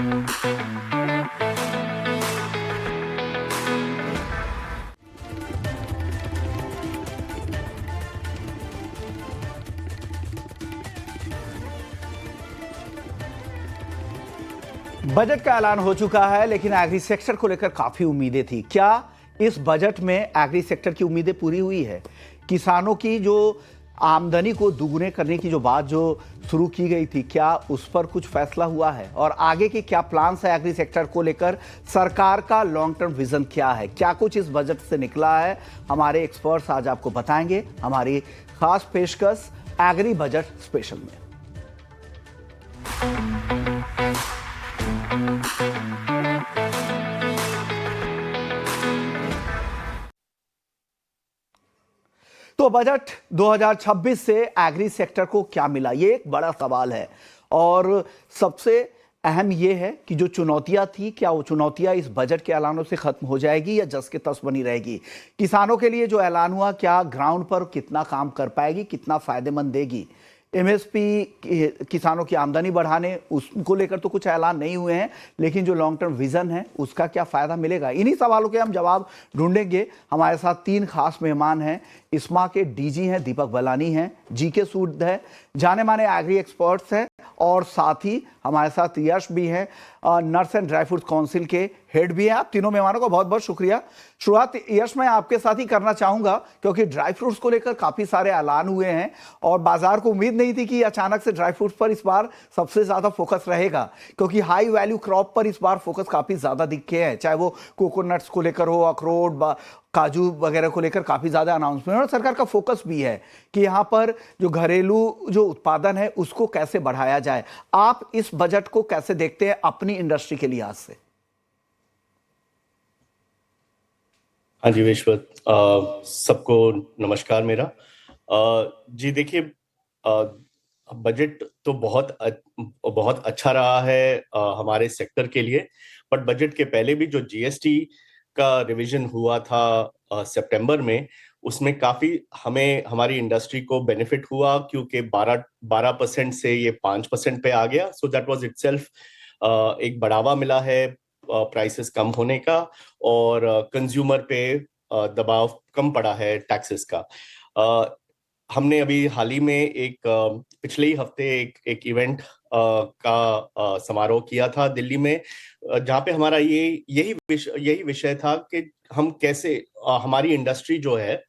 Budget का ऐलान हो चुका है, लेकिन एग्री सेक्टर को लेकर काफी उम्मीदें थी। क्या इस बजट में एग्री सेक्टर की उम्मीदें पूरी हुई है? किसानों की जो आमदनी को दुगने करने की जो बात जो शुरू की गई थी, क्या उस पर कुछ फैसला हुआ है? और आगे के क्या प्लान्स है एग्री सेक्टर को लेकर? सरकार का लॉन्ग टर्म विजन क्या है? क्या कुछ इस बजट से निकला है? हमारे एक्सपर्ट्स आज आपको बताएंगे हमारी खास पेशकश एग्री बजट स्पेशल में। तो बजट 2026 से एग्री सेक्टर को क्या मिला, ये एक बड़ा सवाल है। और सबसे अहम ये है कि जो चुनौतियां थी, क्या वो चुनौतियां इस बजट के ऐलानों से खत्म हो जाएगी या जस के तस बनी रहेगी? किसानों के लिए जो ऐलान हुआ, क्या ग्राउंड पर कितना काम कर पाएगी, कितना फायदेमंद देगी? एमएसपी किसानों की आमदनी बढ़ाने, उसको लेकर तो कुछ ऐलान नहीं हुए हैं, लेकिन जो लॉन्ग टर्म विजन है उसका क्या फायदा मिलेगा? इन्हीं सवालों के हम जवाब ढूंढेंगे। हमारे साथ तीन खास मेहमान हैं। इस्मा के डीजी हैं दीपक बलानी हैं, जीके सूद है, जाने माने एग्री एक्सपर्ट्स हैं, और साथ ही हमारे साथ यश भी हैं, nuts and dry fruits council के हेड भी हैं। आप तीनों मेहमानों का बहुत बहुत शुक्रिया। शुरुआत यश मैं आपके साथ ही करना चाहूंगा, क्योंकि ड्राई फ्रूट्स को लेकर काफी सारे ऐलान हुए हैं और बाजार को उम्मीद नहीं थी कि अचानक से ड्राई फ्रूट्स पर इस बार सबसे ज्यादा फोकस रहेगा, क्योंकि हाई वैल्यू क्रॉप पर इस बार फोकस काफी ज्यादा दिखे हैं, चाहे वो कोकोनट्स को लेकर हो, अखरोट, काजू वगैरह को लेकर काफी ज्यादा अनाउंसमेंट, और सरकार का फोकस भी है कि यहां पर जो घरेलू जो उत्पादन है उसको कैसे बढ़ाया जाए। आप इस बजट को कैसे देखते हैं अपनी इंडस्ट्री के लिहाज से? हाँ जी विश्वत, सबको नमस्कार मेरा। जी देखिए, बजट तो बहुत अच्छा रहा है हमारे सेक्टर के लिए। बट बजट के पहले भी जो जीएसटी का रिवीजन हुआ था सितंबर में, उसमें काफी हमें हमारी इंडस्ट्री को बेनिफिट हुआ, क्योंकि 12% से ये 5% पे आ गया। सो दैट वाज इटसेल्फ एक बढ़ावा मिला है प्राइसेस कम होने का, और कंज्यूमर पे दबाव कम पड़ा है टैक्सेस का। हमने अभी हाल ही में पिछले ही हफ्ते एक इवेंट का समारोह किया था दिल्ली में, जहाँ पे हमारा यही विषय था कि हम कैसे हमारी इंडस्ट्री जो है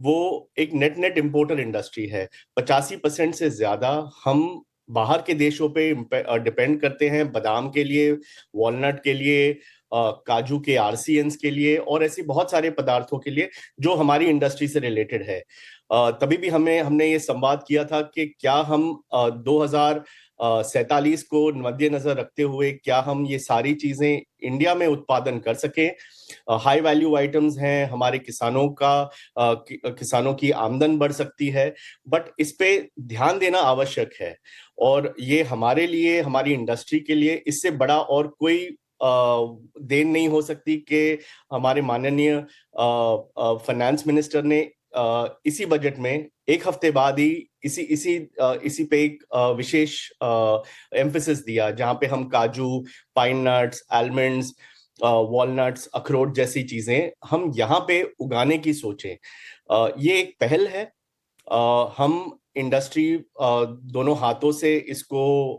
वो एक नेट इम्पोर्टर इंडस्ट्री है। 85% से ज्यादा हम बाहर के देशों पे डिपेंड करते हैं, बादाम के लिए, वॉलनट के लिए, काजू के आरसीएन्स के लिए, और ऐसे बहुत सारे पदार्थों के लिए जो हमारी इंडस्ट्री से रिलेटेड है। तभी भी हमने ये संवाद किया था कि क्या हम 2047 को मद्देनजर रखते हुए क्या हम ये सारी चीजें इंडिया में उत्पादन कर सकें। हाई वैल्यू आइटम्स हैं, हमारे किसानों की आमदन बढ़ सकती है, बट इस पे ध्यान देना आवश्यक है। और ये हमारे लिए, हमारी इंडस्ट्री के लिए इससे बड़ा और कोई देन नहीं हो सकती कि हमारे माननीय फाइनेंस मिनिस्टर ने इसी बजट में एक हफ्ते बाद ही इसी पे एक विशेष एम्फेसिस दिया, जहां पे हम काजू, पाइन नट्स, आलमंड्स, वॉलनट्स, अखरोट जैसी चीजें हम यहाँ पे उगाने की सोचें। ये एक पहल है। हम इंडस्ट्री दोनों हाथों से इसको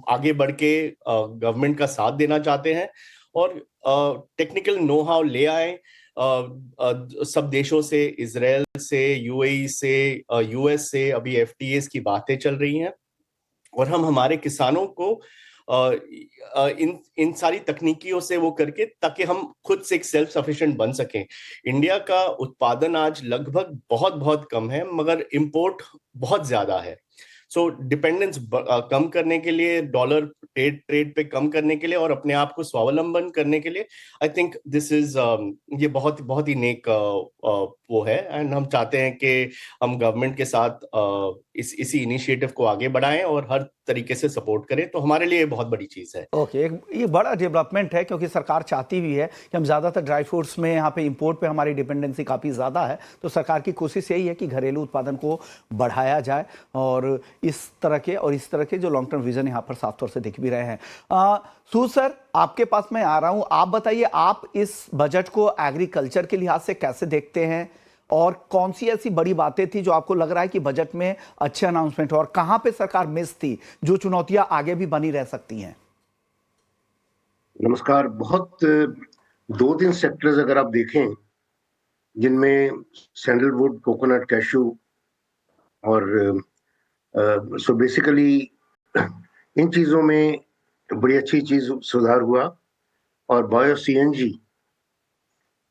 आगे बढ़ के गवर्नमेंट का साथ देना चाहते हैं, और टेक्निकल नो हाउ ले आए सब देशों से, इजराइल से, यूएई से, यूएस से अभी एफटीएस की बातें चल रही हैं, और हम हमारे किसानों को इन सारी तकनीकियों से वो करके, ताकि हम खुद से एक सेल्फ सफिशिएंट बन सकें। इंडिया का उत्पादन आज लगभग बहुत बहुत कम है, मगर इंपोर्ट बहुत ज्यादा है। सो डिपेंडेंस कम करने के लिए, डॉलर ट्रेड पे कम करने के लिए, और अपने आप को स्वावलंबन करने के लिए, आई थिंक दिस इज ये बहुत बहुत ही नेक वो है। एंड हम चाहते हैं कि हम गवर्नमेंट के साथ इसी इनिशिएटिव को आगे बढ़ाएं और हर तरीके से सपोर्ट करें, तो हमारे लिए बहुत बड़ी चीज है। ओके, ये बड़ा डेवलपमेंट है, क्योंकि सरकार चाहती भी है कि हम ज़्यादातर ड्राई फ्रूट्स में यहाँ पे इंपोर्ट पे हमारी डिपेंडेंसी काफ़ी ज़्यादा है, तो सरकार की कोशिश यही है कि घरेलू उत्पादन को बढ़ाया जाए। और इस तरह के और इस तरह के जो लॉन्ग टर्म विजन यहाँ पर साफ तौर से दिख भी रहे हैं। सूद सर, आपके पास मैं आ रहा हूँ, आप बताइए आप इस बजट को एग्रीकल्चर के लिहाज से कैसे देखते हैं और कौन सी ऐसी बड़ी बातें थी जो आपको लग रहा है कि बजट में अच्छे अनाउंसमेंट हो और कहां पे सरकार मिस थी, जो चुनौतियां आगे भी बनी रह सकती हैं? नमस्कार। बहुत 2-3 सेक्टर्स अगर आप देखें जिनमें सैंडलवुड, कोकोनट, कैशू और सो बेसिकली इन चीजों में बड़ी अच्छी चीज सुधार हुआ। और बायो सीएनजी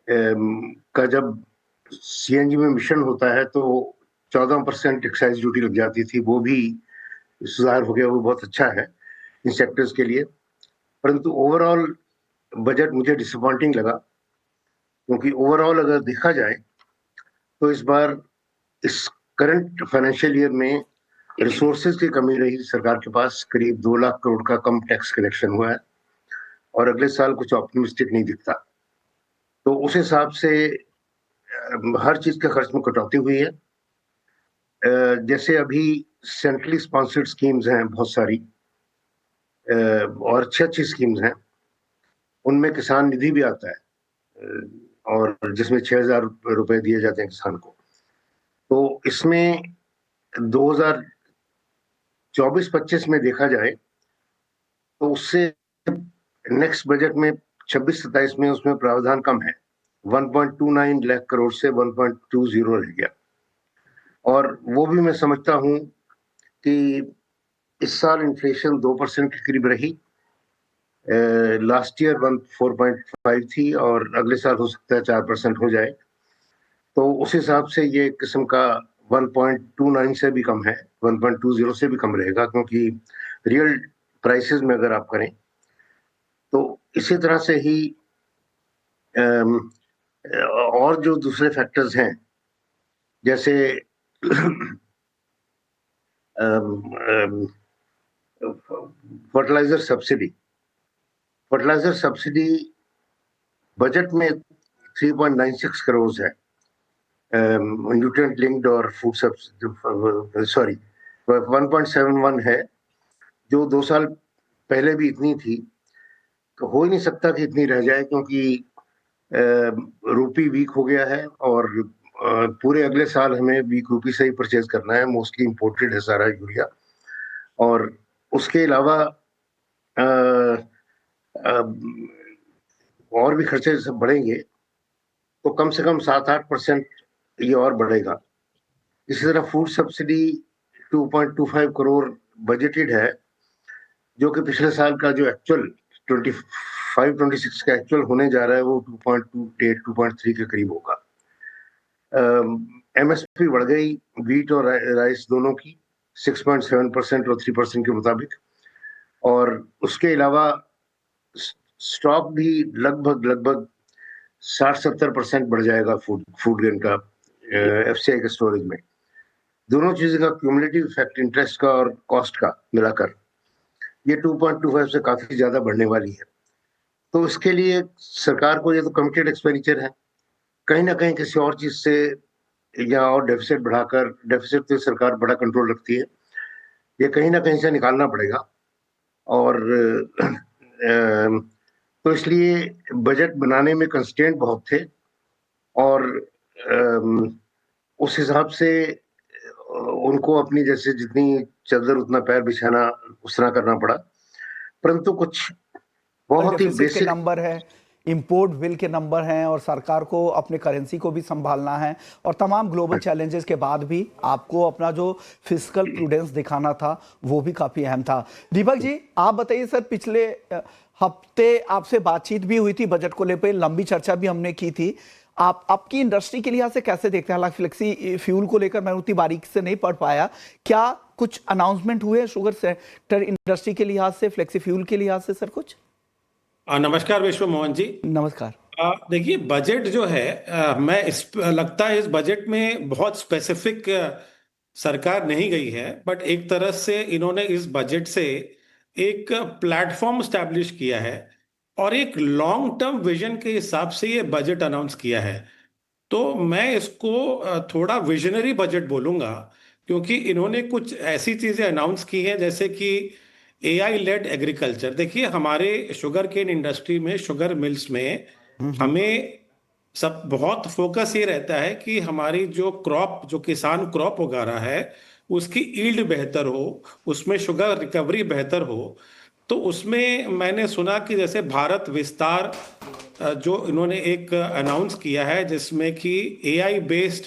का जब सीएनजी में मिशन होता है तो 14% एक्साइज ड्यूटी लग जाती थी, वो भी सुधार हो गया, वो बहुत अच्छा है इन सेक्टर्स के लिए। परंतु ओवरऑल बजट मुझे डिसअपॉइंटिंग लगा, क्योंकि ओवरऑल अगर देखा जाए तो इस बार इस करंट फाइनेंशियल ईयर में रिसोर्सेज की कमी रही सरकार के पास। करीब 2 लाख करोड़ का कम टैक्स कलेक्शन हुआ है और अगले साल कुछ ऑप्टिमिस्टिक नहीं दिखता। तो उस हिसाब से हर चीज के खर्च में कटौती हुई है। जैसे अभी सेंट्रली स्पॉन्सर्ड स्कीम्स हैं बहुत सारी, और अच्छी स्कीम्स हैं, उनमें किसान निधि भी आता है, और जिसमें 6,000 रुपए दिए जाते हैं किसान को। तो इसमें 2024-25 में देखा जाए तो उससे नेक्स्ट बजट में 26-27 में उसमें प्रावधान कम है, 1.29 लाख करोड़ से 1.20 रह गया। और वो भी मैं समझता हूं कि इस साल इन्फ्लेशन 2% के करीब रही। लास्ट ईयर 4.5 थी और अगले साल हो सकता है 4% हो जाए। तो उस हिसाब से ये किस्म का 1.29 से भी कम है, 1.20 से भी कम रहेगा, क्योंकि रियल प्राइसेस में अगर आप करें तो इसी तरह से ही और जो दूसरे फैक्टर्स हैं, जैसे फर्टिलाइजर सब्सिडी बजट में 3.96 करोड़ है, न्यूट्रिएंट लिंक्ड और फूड सॉरी 1.71 है, जो 2 साल पहले भी इतनी थी। तो हो ही नहीं सकता कि इतनी रह जाए, क्योंकि रूपी वीक हो गया है और पूरे अगले साल हमें वीक रूपी से ही परचेज करना है। मोस्टली इंपोर्टेड है सारा यूरिया, और उसके अलावा और भी खर्चे सब बढ़ेंगे, तो कम से कम 7-8% ये और बढ़ेगा। इसी तरह फूड सब्सिडी 2.25 करोड़ बजटेड है, जो कि पिछले साल का जो एक्चुअल 25-26 का एक्चुअल होने जा रहा है वो 2.28-2.3 के करीब होगा। एमएसपी बढ़ गई वीट और राइस दोनों की 6.7% और 3% के मुताबिक। और उसके अलावा स्टॉक भी लगभग 60-70% बढ़ जाएगा फूड ग्रेन का एफसीआई के स्टोरेज में। दोनों चीजों का क्यूमुलेटिव इफेक्ट, इंटरेस्ट का और कॉस्ट का मिलाकर, ये 2.25 से काफी ज्यादा बढ़ने वाली है। तो इसके लिए सरकार को, ये तो कमिटेड एक्सपेंडिचर है, कहीं ना कहीं किसी और चीज से या और डेफिसिट बढ़ाकर, डेफिसिट पे सरकार बड़ा कंट्रोल रखती है, ये कहीं ना कहीं से निकालना पड़ेगा। और तो इसलिए बजट बनाने में कंस्ट्रेंट बहुत थे, और उस हिसाब से उनको अपनी जैसे जितनी चादर उतना पैर बिछाना, उस तरह करना पड़ा। परंतु कुछ बहुत ही डेफिसिट के बेसिक नंबर है, इंपोर्ट बिल के नंबर हैं, और सरकार को अपने करेंसी को भी संभालना है, और तमाम ग्लोबल चैलेंजेस के बाद भी आपको अपना जो फिस्कल प्रूडेंस दिखाना था वो भी काफी अहम था। दीपक जी, आप बताइए सर, पिछले हफ्ते आपसे बातचीत भी हुई थी बजट को लेकर, लंबी चर्चा भी हमने की थी। आप आपकी इंडस्ट्री के लिहाज से कैसे देखते हैं? हालांकि फ्लेक्सी फ्यूल को लेकर मैं उतनी बारीकी से नहीं पढ़ पाया, क्या कुछ अनाउंसमेंट हुए शुगर सेक्टर इंडस्ट्री के लिहाज से, फ्लेक्सी फ्यूल के लिहाज से सर कुछ? नमस्कार विश्व मोहन जी। नमस्कार। देखिए, बजट जो है, मैं लगता है इस बजट में बहुत स्पेसिफिक सरकार नहीं गई है, बट एक तरह से इन्होंने इस बजट से एक प्लेटफॉर्म स्टैब्लिश किया है और एक लॉन्ग टर्म विजन के हिसाब से ये बजट अनाउंस किया है। तो मैं इसको थोड़ा विजनरी बजट बोलूंगा, क्योंकि इन्होंने कुछ ऐसी चीजें अनाउंस की हैं जैसे कि एआई लेड एग्रीकल्चर। देखिए, हमारे शुगर केन इंडस्ट्री में, शुगर मिल्स में हमें सब बहुत फोकस ये रहता है कि हमारी जो क्रॉप, जो किसान क्रॉप उगा रहा है, उसकी ईल्ड बेहतर हो, उसमें शुगर रिकवरी बेहतर हो। तो उसमें मैंने सुना कि जैसे भारत विस्तार जो इन्होंने एक अनाउंस किया है, जिसमें कि एआई बेस्ड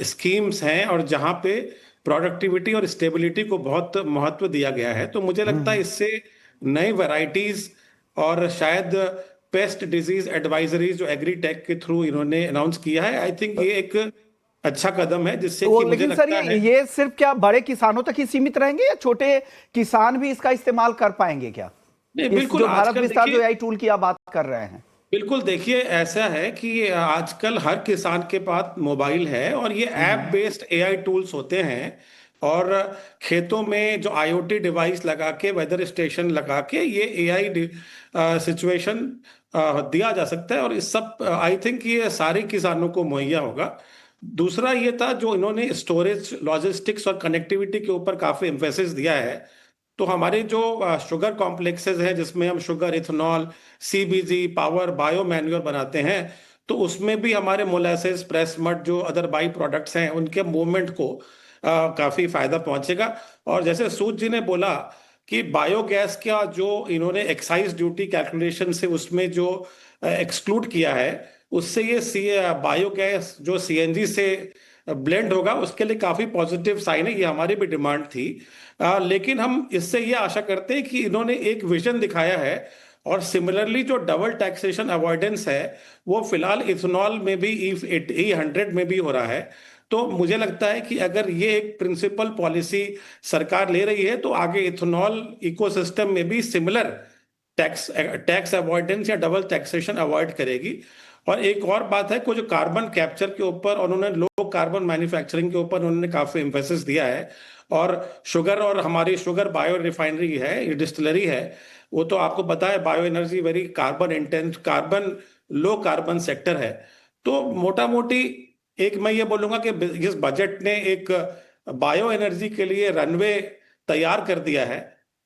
स्कीम्स हैं और जहां पे प्रोडक्टिविटी और स्टेबिलिटी को बहुत महत्व दिया गया है। तो मुझे लगता है इससे नई वैरायटीज और शायद पेस्ट डिजीज एडवाइजरीज जो एग्रीटेक के थ्रू इन्होंने अनाउंस किया है, आई थिंक ये एक अच्छा कदम है, जिससे वो कि मुझे लेकिन सर लगता है। ये सिर्फ क्या बड़े किसानों तक ही सीमित रहेंगे या छोटे किसान भी इसका इस्तेमाल कर पाएंगे क्या? नहीं, इस बिल्कुल। जो भारत आजकल विस्तार जो देखिए, एआई टूल की आप बात कर रहे हैं। बिल्कुल देखिए, ऐसा है कि आजकल हर किसान के पास मोबाइल है और ये ऐप बेस्ड एआई टूल्स होते हैं। और खेतों में जो आईओटी डिवाइस लगा के, वेदर स्टेशन लगा के, ये एआई सिचुएशन दिया जा सकता है। और इस सब आई थिंक ये सारे किसानों को मुहैया होगा। दूसरा ये था जो इन्होंने स्टोरेज, लॉजिस्टिक्स और कनेक्टिविटी के ऊपर काफी एम्फेसिस दिया है। तो हमारे जो शुगर कॉम्प्लेक्सेस हैं, जिसमें हम sugar, ethanol, CBG, power, bio manure बनाते हैं, तो उसमें भी हमारे मोलासेस, प्रेस मड, जो अदर बाई प्रोडक्ट्स हैं, उनके मूवमेंट को काफी फायदा पहुंचेगा। और जैसे सूद जी ने बोला कि बायोगैस का जो इन्होंने एक्साइज ड्यूटी कैलकुलेशन से उसमें जो एक्सक्लूड किया है, उससे ये बायोगैस जो सीएनजी से ब्लेंड होगा, उसके लिए काफी पॉजिटिव साइन है। ये हमारी भी डिमांड थी। लेकिन हम इससे ये आशा करते हैं कि इन्होंने एक विजन दिखाया है। और सिमिलरली जो डबल टैक्सेशन अवॉइडेंस है, वो फिलहाल इथेनॉल में भी, E100 में भी हो रहा है। तो मुझे लगता है कि अगर ये एक प्रिंसिपल पॉलिसी सरकार ले रही है, तो आगे इथेनॉल इकोसिस्टम में भी सिमिलर टैक्स टैक्स अवॉइडेंस या डबल टैक्सेशन अवॉइड करेगी। और एक और बात है, कुछ कार्बन कैप्चर के ऊपर और उन्होंने लो कार्बन मैन्युफैक्चरिंग के ऊपर उन्होंने काफी एम्फेसिस दिया है। और शुगर, और हमारी शुगर बायो रिफाइनरी है, डिस्टिलरी है, वो तो आपको पता है, bio energy very carbon intense, carbon low carbon sector है। तो मोटा मोटी एक मैं ये बोलूंगा कि इस बजट ने एक बायो एनर्जी के लिए रनवे तैयार कर दिया है।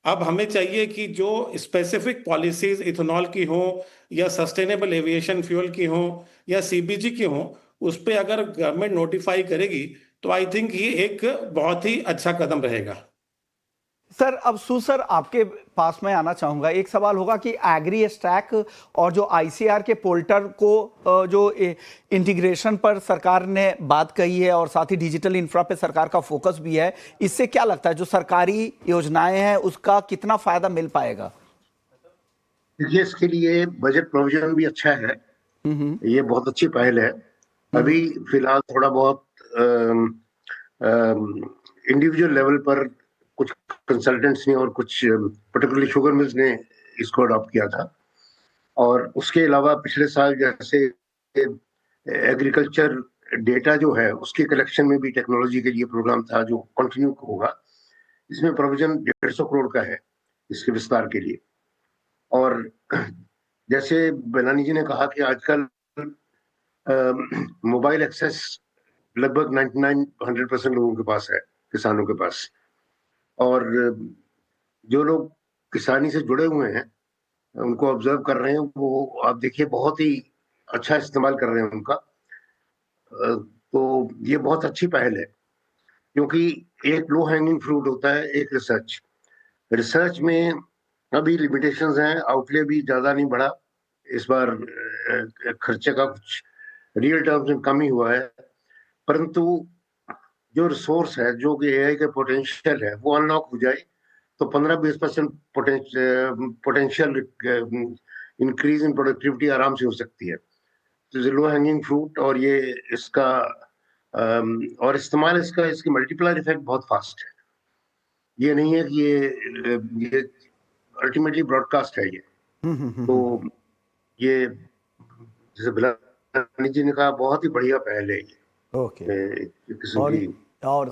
अब हमें चाहिए कि जो स्पेसिफिक पॉलिसीज इथेनॉल की हो, या सस्टेनेबल एविएशन फ्यूल की हो, या सीबीजी की हो, उस पे अगर गवर्नमेंट नोटिफाई करेगी, तो आई थिंक ये एक बहुत ही अच्छा कदम रहेगा। सर अब सर आपके पास मैं आना चाहूंगा। एक सवाल होगा कि एग्री स्टैक और जो आईसीआर के पोर्टल को जो इंटीग्रेशन पर सरकार ने बात कही है और साथ ही डिजिटल इंफ्रा पे सरकार का फोकस भी है, इससे क्या लगता है जो सरकारी योजनाएं हैं उसका कितना फायदा मिल पाएगा? देखिए, इसके लिए बजट प्रोविजन भी अच्छा है। ये बहुत अच्छी पहल है। अभी फिलहाल थोड़ा बहुत इंडिविजुअल लेवल पर कुछ कंसल्टेंट्स ने और कुछ पर्टिकुलरली शुगर मिल्स ने इसको अडॉप्ट किया था। और उसके अलावा पिछले साल जैसे एग्रीकल्चर डेटा जो है उसके कलेक्शन में भी टेक्नोलॉजी के लिए प्रोग्राम था जो कंटिन्यू होगा। इसमें प्रोविजन 150 करोड़ का है इसके विस्तार के लिए। और जैसे बेलानी जी ने कहा कि आजकल मोबाइल एक्सेस लगभग 99-100% लोगों के पास है, किसानों के पास। और जो लोग किसानी से जुड़े हुए हैं, उनको ऑब्जर्व कर रहे हैं, वो आप देखिए बहुत ही अच्छा इस्तेमाल कर रहे हैं उनका। तो ये बहुत अच्छी पहल है, क्योंकि एक लो हैंगिंग फ्रूट होता है, एक रिसर्च। रिसर्च में अभी लिमिटेशंस हैं, आउटले भी ज्यादा नहीं बढ़ा इस बार। खर्चे का कुछ रियल टर्म्स में कम ही हुआ है, परंतु जो रिसोर्स है, जो कि एआई का पोटेंशियल है, वो अनलॉक हो जाए तो 15-20% पोटेंशियल इंक्रीज इन प्रोडक्टिविटी आराम से हो सकती है। तो लो हैंगिंग फ्रूट, और ये इसका और इस्तेमाल इसका, इसकी मल्टीप्लायर इफेक्ट बहुत फास्ट है। ये नहीं है कि ये अल्टीमेटली ब्रॉडकास्ट है ये। तो ये जैसे बिलानी जी ने कहा, बहुत ही बढ़िया पहल है ये। ओके। एक किस्म और की और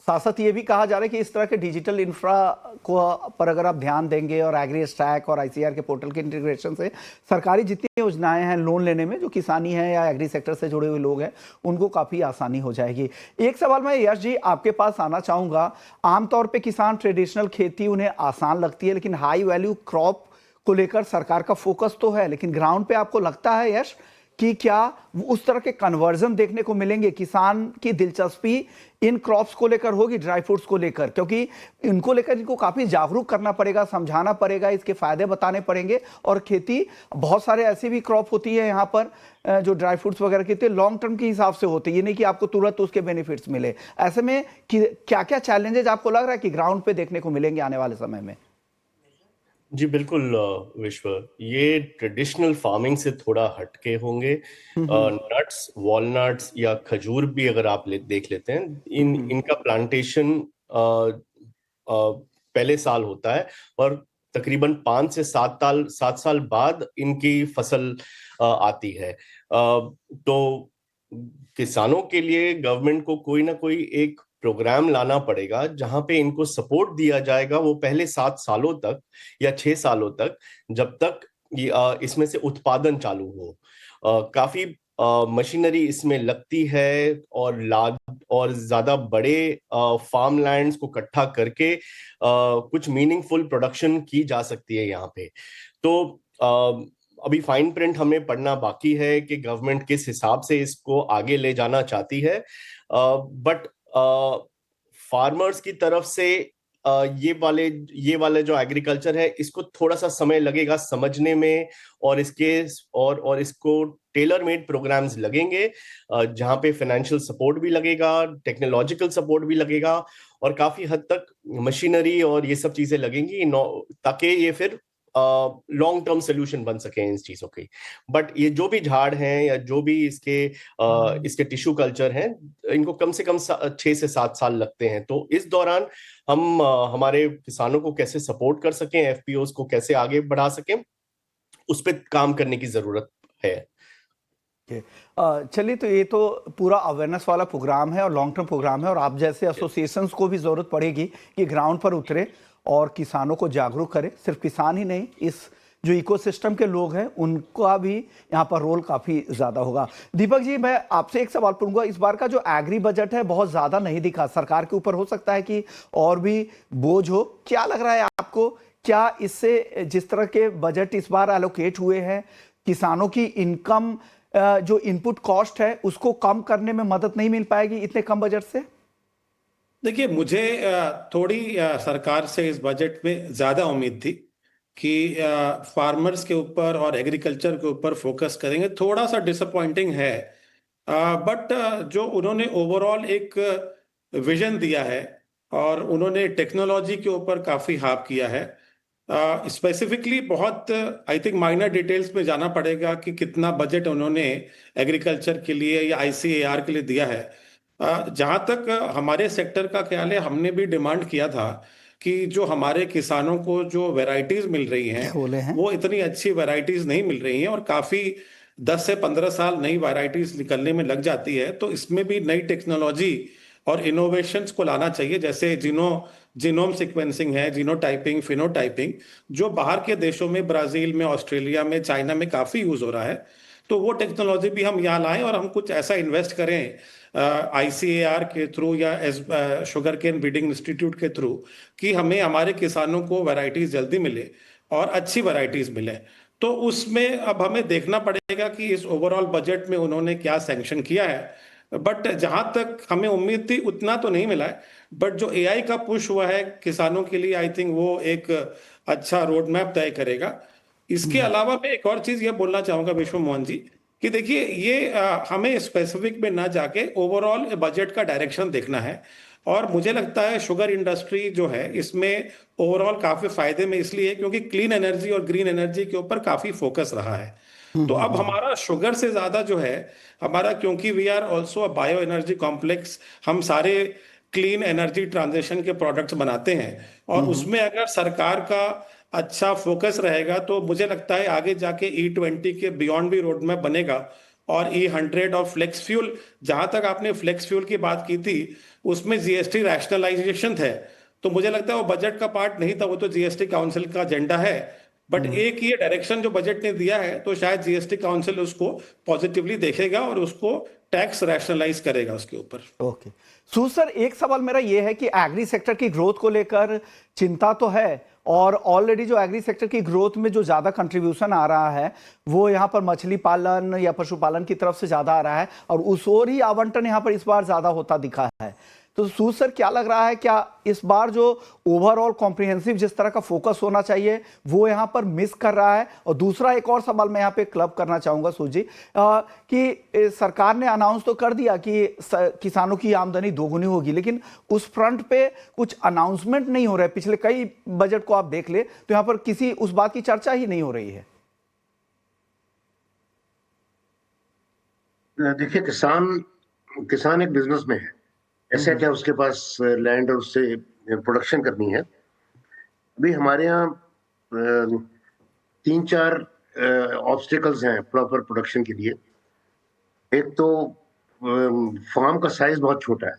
साथ साथ ये भी कहा जा रहा है कि इस तरह के डिजिटल इंफ्रा को पर अगर आप ध्यान देंगे और एग्री स्टैक और आईसीआर के पोर्टल के इंटीग्रेशन से सरकारी जितनी योजनाएं हैं लोन लेने में, जो किसानी है या एग्री सेक्टर से जुड़े हुए लोग हैं, उनको काफ़ी आसानी हो जाएगी। एक सवाल मैं यश जी आपके पास आना चाहूँगा। आमतौर पर किसान ट्रेडिशनल खेती उन्हें आसान लगती है, लेकिन हाई वैल्यू क्रॉप को लेकर सरकार का फोकस तो है, लेकिन ग्राउंड पे आपको लगता है यश कि क्या उस तरह के कन्वर्जन देखने को मिलेंगे? किसान की दिलचस्पी इन क्रॉप्स को लेकर होगी, ड्राई फ्रूट्स को लेकर, क्योंकि इनको लेकर इनको काफी जागरूक करना पड़ेगा, समझाना पड़ेगा, इसके फायदे बताने पड़ेंगे। और खेती बहुत सारे ऐसी भी क्रॉप होती है यहाँ पर जो ड्राई फ्रूट्स वगैरह की लॉन्ग टर्म के हिसाब से होती है, ये नहीं कि आपको तुरंत उसके बेनिफिट्स मिले। ऐसे में क्या क्या चैलेंजेस आपको लग रहा है कि ग्राउंड पे देखने को मिलेंगे आने वाले समय में? जी बिल्कुल विश्व, ये ट्रेडिशनल फार्मिंग से थोड़ा हटके होंगे। नट्स, वॉलनट्स या खजूर भी अगर आप देख लेते हैं, इनका प्लांटेशन पहले साल होता है और तकरीबन 5 से 7 साल बाद इनकी फसल आती है। तो किसानों के लिए गवर्नमेंट को कोई ना कोई एक प्रोग्राम लाना पड़ेगा जहां पे इनको सपोर्ट दिया जाएगा वो पहले 7 सालों तक या 6 सालों तक, जब तक इसमें से उत्पादन चालू हो। काफी मशीनरी इसमें लगती है और ज्यादा बड़े फार्म लैंड्स को इकट्ठा करके कुछ मीनिंगफुल प्रोडक्शन की जा सकती है यहाँ पे। तो अभी फाइन प्रिंट हमें पढ़ना बाकी है कि गवर्नमेंट किस हिसाब से इसको आगे ले जाना चाहती है, बट फार्मर्स की तरफ से ये वाले जो एग्रीकल्चर है, इसको थोड़ा सा समय लगेगा समझने में, और इसको टेलर मेड प्रोग्राम्स लगेंगे जहां पे फाइनेंशियल सपोर्ट भी लगेगा, टेक्नोलॉजिकल सपोर्ट भी लगेगा, और काफी हद तक मशीनरी और ये सब चीजें लगेंगी ताकि ये फिर लॉन्ग टर्म सोल्यूशन बन सके इस चीजों की। बट ये जो भी झाड़ हैं या जो भी इसके टिश्यू कल्चर हैं, इनको कम से कम 6 से 7 साल लगते हैं। तो इस दौरान हम हमारे किसानों को कैसे सपोर्ट कर सकें, एफपीओस को कैसे आगे बढ़ा सकें, उस पर काम करने की जरूरत है। चलिए, तो ये तो पूरा अवेयरनेस वाला प्रोग्राम है और लॉन्ग टर्म प्रोग्राम है, और आप जैसे एसोसिएशंस को भी जरूरत पड़ेगी कि ग्राउंड पर उतरे और किसानों को जागरूक करे। सिर्फ किसान ही नहीं, इस जो इकोसिस्टम के लोग हैं उनका भी यहाँ पर रोल काफ़ी ज़्यादा होगा। दीपक जी, मैं आपसे एक सवाल पूछूंगा। इस बार का जो एग्री बजट है बहुत ज़्यादा नहीं दिखा, सरकार के ऊपर हो सकता है कि और भी बोझ हो, क्या लग रहा है आपको? क्या इससे जिस तरह के बजट इस बार एलोकेट हुए हैं, किसानों की इनकम जो इनपुट कॉस्ट है उसको कम करने में मदद नहीं मिल पाएगी इतने कम बजट से? देखिए, मुझे थोड़ी सरकार से इस बजट में ज्यादा उम्मीद थी कि फार्मर्स के ऊपर और एग्रीकल्चर के ऊपर फोकस करेंगे। थोड़ा सा डिसअपॉइंटिंग है, बट जो उन्होंने ओवरऑल एक विजन दिया है और उन्होंने टेक्नोलॉजी के ऊपर काफी हाफ किया है। स्पेसिफिकली बहुत आई थिंक माइनर डिटेल्स में जाना पड़ेगा कि कितना बजट उन्होंने एग्रीकल्चर के लिए या आईसीएआर के लिए दिया है। जहां तक हमारे सेक्टर का ख्याल है, हमने भी डिमांड किया था कि जो हमारे किसानों को जो वैरायटीज मिल रही हैं वो इतनी अच्छी वैरायटीज नहीं मिल रही हैं, और काफी 10 से 15 साल नई वैरायटीज निकलने में लग जाती है। तो इसमें भी नई टेक्नोलॉजी और इनोवेशंस को लाना चाहिए, जैसे जीनोम सीक्वेंसिंग है, जीनोटाइपिंग, फिनोटाइपिंग, जो बाहर के देशों में, ब्राजील में, ऑस्ट्रेलिया में, चाइना में काफी यूज हो रहा है। तो वो टेक्नोलॉजी भी हम यहाँ लाएं और हम कुछ ऐसा इन्वेस्ट करें आईसीएआर के थ्रू या शुगर केन ब्रीडिंग इंस्टीट्यूट के थ्रू कि हमें हमारे किसानों को वैरायटीज जल्दी मिले और अच्छी वैरायटीज मिले। तो उसमें अब हमें देखना पड़ेगा कि इस ओवरऑल बजट में उन्होंने क्या सैंक्शन किया है। बट जहां तक हमें उम्मीद थी उतना तो नहीं मिला है, बट जो एआई का पुश हुआ है किसानों के लिए, आई थिंक वो एक अच्छा रोड मैप तय करेगा। इसके अलावा मैं एक और चीज ये बोलना चाहूंगा विश्व मोहन जी, कि देखिए ये हमें स्पेसिफिक में ना जाके ओवरऑल बजट का डायरेक्शन देखना है। और मुझे लगता है शुगर इंडस्ट्री जो है इसमें ओवरऑल काफी फायदे में इसलिए है क्योंकि क्लीन एनर्जी और ग्रीन एनर्जी के ऊपर काफी फोकस रहा है। तो अब हमारा शुगर से ज्यादा जो है हमारा, क्योंकि we are also a bio energy complex, हम सारे क्लीन एनर्जी ट्रांजिशन के प्रोडक्ट्स बनाते हैं, और उसमें अगर सरकार का अच्छा फोकस रहेगा तो मुझे लगता है आगे जाके E20 के बियॉन्ड भी रोड मैप बनेगा और E100 और फ्लेक्स फ्यूल, जहां तक आपने फ्लेक्स फ्यूल की बात की थी उसमें जीएसटी रैशनलाइजेशन है, तो मुझे लगता है वो बजट का पार्ट नहीं था, वो तो जीएसटी काउंसिल का एजेंडा है। बट एक ये डायरेक्शन जो बजट ने दिया है, तो शायद जीएसटी काउंसिल उसको पॉजिटिवली देखेगा और उसको टैक्स रैशनलाइज करेगा उसके ऊपर। ओके। सूद सर, एक सवाल मेरा यह है कि एग्री सेक्टर की ग्रोथ को लेकर चिंता तो है, और ऑलरेडी जो एग्री सेक्टर की ग्रोथ में जो ज्यादा कंट्रीब्यूशन आ रहा है वो यहाँ पर मछली पालन या पशुपालन की तरफ से ज्यादा आ रहा है, और उस ओर ही आवंटन यहाँ पर इस बार ज्यादा होता दिखा है। तो सूद सर, क्या लग रहा है, क्या इस बार जो ओवरऑल कॉम्प्रिहेंसिव जिस तरह का फोकस होना चाहिए वो यहाँ पर मिस कर रहा है? और दूसरा एक और सवाल मैं यहाँ पे क्लब करना चाहूंगा सूद जी, कि सरकार ने अनाउंस तो कर दिया कि किसानों की आमदनी दोगुनी होगी, लेकिन उस फ्रंट पे कुछ अनाउंसमेंट नहीं हो रहा है। पिछले कई बजट को आप देख ले तो यहाँ पर किसी उस बात की चर्चा ही नहीं हो रही है। देखिए, किसान एक बिजनेस में है, ऐसा क्या उसके पास लैंड और उससे प्रोडक्शन करनी है। अभी हमारे यहाँ 3-4 ऑब्स्टिकल्स हैं प्रॉपर प्रोडक्शन के लिए। एक तो फार्म का साइज बहुत छोटा है,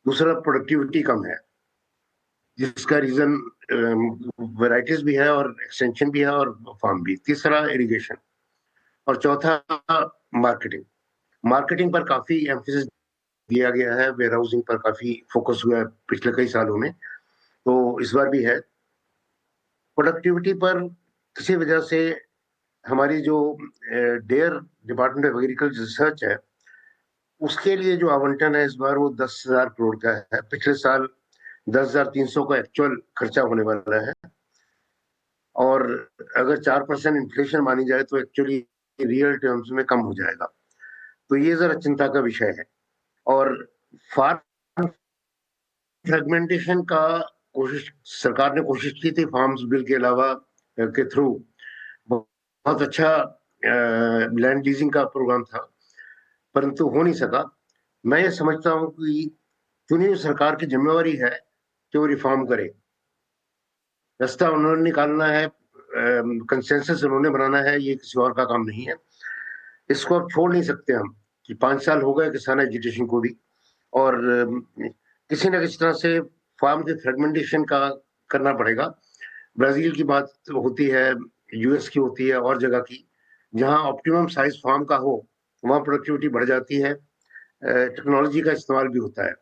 दूसरा प्रोडक्टिविटी कम है, जिसका रीजन वैरायटीज भी है और एक्सटेंशन भी है और फार्म भी, तीसरा इरिगेशन, और चौथा मार्केटिंग पर काफी एम्फेसिस दिया गया है, वेयर हाउसिंग पर काफी फोकस हुआ है पिछले कई सालों में, तो इस बार भी है। प्रोडक्टिविटी पर किसी वजह से हमारी जो DARE department of agriculture research है, उसके लिए जो आवंटन है इस बार वो 10,000 करोड़ का है। पिछले साल 10,300 का एक्चुअल खर्चा होने वाला है, और अगर 4% इन्फ्लेशन मानी जाए तो एक्चुअली रियल टर्म्स में कम हो जाएगा। तो ये जरा चिंता का विषय है। और फार्म फ्रेगमेंटेशन का सरकार ने कोशिश की थी फार्म्स बिल के अलावा के थ्रू, बहुत अच्छा लैंड लीजिंग का प्रोग्राम था, परंतु हो नहीं सका। मैं ये समझता हूँ कि चुनी हुई सरकार की जिम्मेवारी है कि वो रिफॉर्म करे। रास्ता उन्होंने निकालना है, कंसेंसस उन्होंने बनाना है, ये किसी और का काम नहीं है। इसको अब छोड़ नहीं सकते हम कि 5 साल हो गए किसान एजुकेशन को भी, और किसी न किसी तरह से फार्म के फ्रेगमेंटेशन का करना पड़ेगा। ब्राजील की बात होती है, यूएस की होती है, और जगह की, जहां ऑप्टिमम साइज फार्म का हो वहां प्रोडक्टिविटी बढ़ जाती है, टेक्नोलॉजी का इस्तेमाल भी होता है।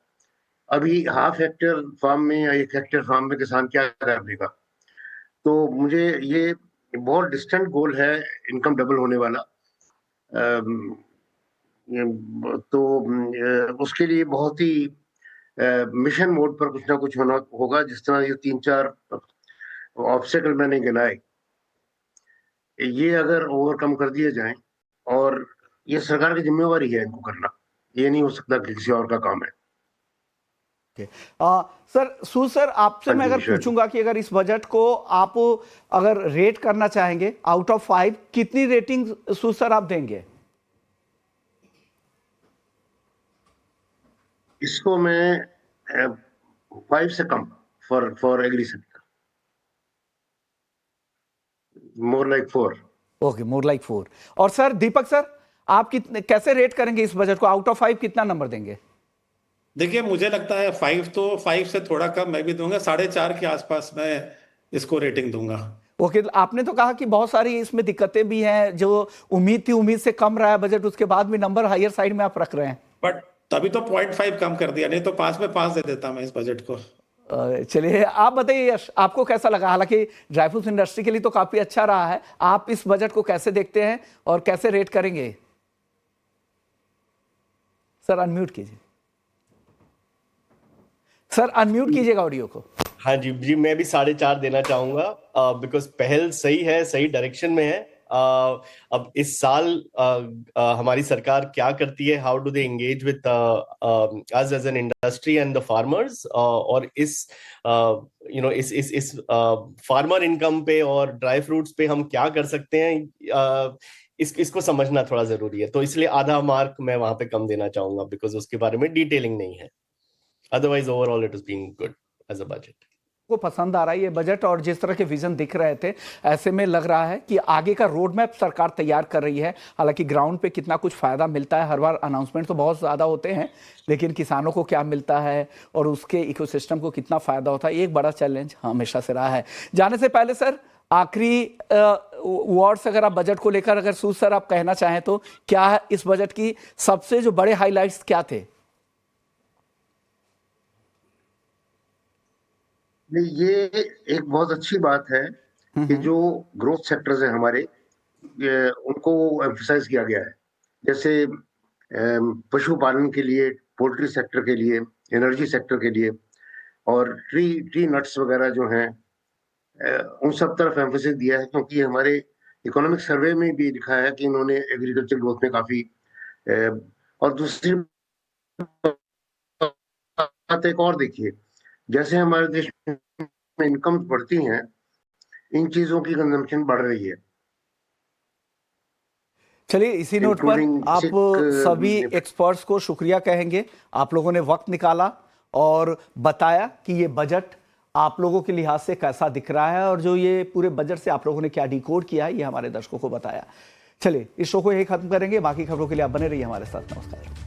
अभी हाफ हेक्टेयर फार्म में या 1 हेक्टेयर फार्म में किसान क्या कर लेगा? तो मुझे ये बहुत डिस्टेंट गोल है, इनकम डबल होने वाला। तो उसके लिए बहुत ही मिशन मोड पर कुछ ना कुछ होना होगा। जिस तरह ये 3-4 ऑब्स्टेकल मैंने गिनाए, ये अगर ओवरकम कर दिए जाएं, और ये सरकार की जिम्मेवारी है इनको करना, ये नहीं हो सकता कि किसी और का काम है। सर सूद सर, आपसे मैं अगर पूछूंगा कि अगर इस बजट को आप अगर रेट करना चाहेंगे आउट ऑफ 5, कितनी रेटिंग सूद सर आप देंगे? इसको मैं 5 से कम for agri sector, more like 4। Okay, more like 4। और सर दीपक सर, आप कितने कैसे रेट करेंगे इस बजट को? आउट ऑफ 5 कितना नंबर देंगे? देखिए, मुझे लगता है 5, तो 5 से थोड़ा कम मैं भी दूंगा, 4.5 के आसपास मैं इसको रेटिंग दूंगा। ओके, आपने तो कहा कि बहुत सारी इसमें दिक्कतें भी हैं, जो उम्मीद थी उम्मीद से कम रहा है बजट, उसके बाद भी नंबर हायर साइड में आप रख रहे हैं। बट तभी तो 0.5 कम कर दिया, नहीं तो 5 में 5 दे देता मैं इस बजट को। चलिए, आप बताइए यश, आपको कैसा लगा? हालांकि ड्राई फ्रूट्स इंडस्ट्री के लिए तो काफी अच्छा रहा है, आप इस बजट को कैसे देखते हैं और कैसे रेट करेंगे? सर अनम्यूट कीजिए, सर अनम्यूट कीजिएगा ऑडियो को। हाँ जी, मैं भी 4.5 देना चाहूंगा, बिकॉज पहल सही है, सही डायरेक्शन में है। अब इस साल हमारी सरकार क्या करती है, how do they engage with us as an industry and the farmers, और इस फार्मर इनकम पे और ड्राई फ्रूट्स पे हम क्या कर सकते हैं, इसको समझना थोड़ा जरूरी है। तो इसलिए आधा मार्क मैं वहां पे कम देना चाहूंगा, बिकॉज उसके बारे में डिटेलिंग नहीं है। Otherwise, overall, it has been good as a budget. को पसंद आ रहा है ये बजट, और जिस तरह के विजन दिख रहे थे, ऐसे में लग रहा है कि आगे का रोड मैप सरकार तैयार कर रही है। हालांकि ग्राउंड पे कितना कुछ फायदा मिलता है, हर बार अनाउंसमेंट तो बहुत ज्यादा होते हैं, लेकिन किसानों को क्या मिलता है और उसके इकोसिस्टम को कितना फायदा होता है, एक बड़ा चैलेंज हमेशा से रहा है। जाने से पहले सर, आखिरी वर्ड्स अगर आप बजट को लेकर, अगर सूद सर आप कहना चाहें तो क्या है इस बजट की सबसे जो बड़े हाईलाइट्स क्या थे? नहीं, ये एक बहुत अच्छी बात है कि जो ग्रोथ सेक्टर्स हैं हमारे, उनको एम्फसाइज किया गया है। जैसे पशुपालन के लिए, पोल्ट्री सेक्टर के लिए, एनर्जी सेक्टर के लिए, और ट्री नट्स वगैरह जो हैं, उन सब तरफ एम्फोसिस दिया है, क्योंकि हमारे इकोनॉमिक सर्वे में भी लिखा है कि इन्होंने एग्रीकल्चर ग्रोथ में काफी। और दूसरी बात एक और देखिए, जैसे हमारे देश में इनकम बढ़ती हैं, इन चीजों की कंजम्पशन बढ़ रही है। चलिए इसी नोट पर आप सभी एक्सपर्ट्स को शुक्रिया कहेंगे, आप लोगों ने वक्त निकाला और बताया कि ये बजट आप लोगों के लिहाज से कैसा दिख रहा है, और जो ये पूरे बजट से आप लोगों ने क्या डिकोड किया है, ये हमारे दर्शकों को बताया। चलिए इस शो को यही खत्म करेंगे, बाकी खबरों के लिए आप बने रहिए हमारे साथ। नमस्कार।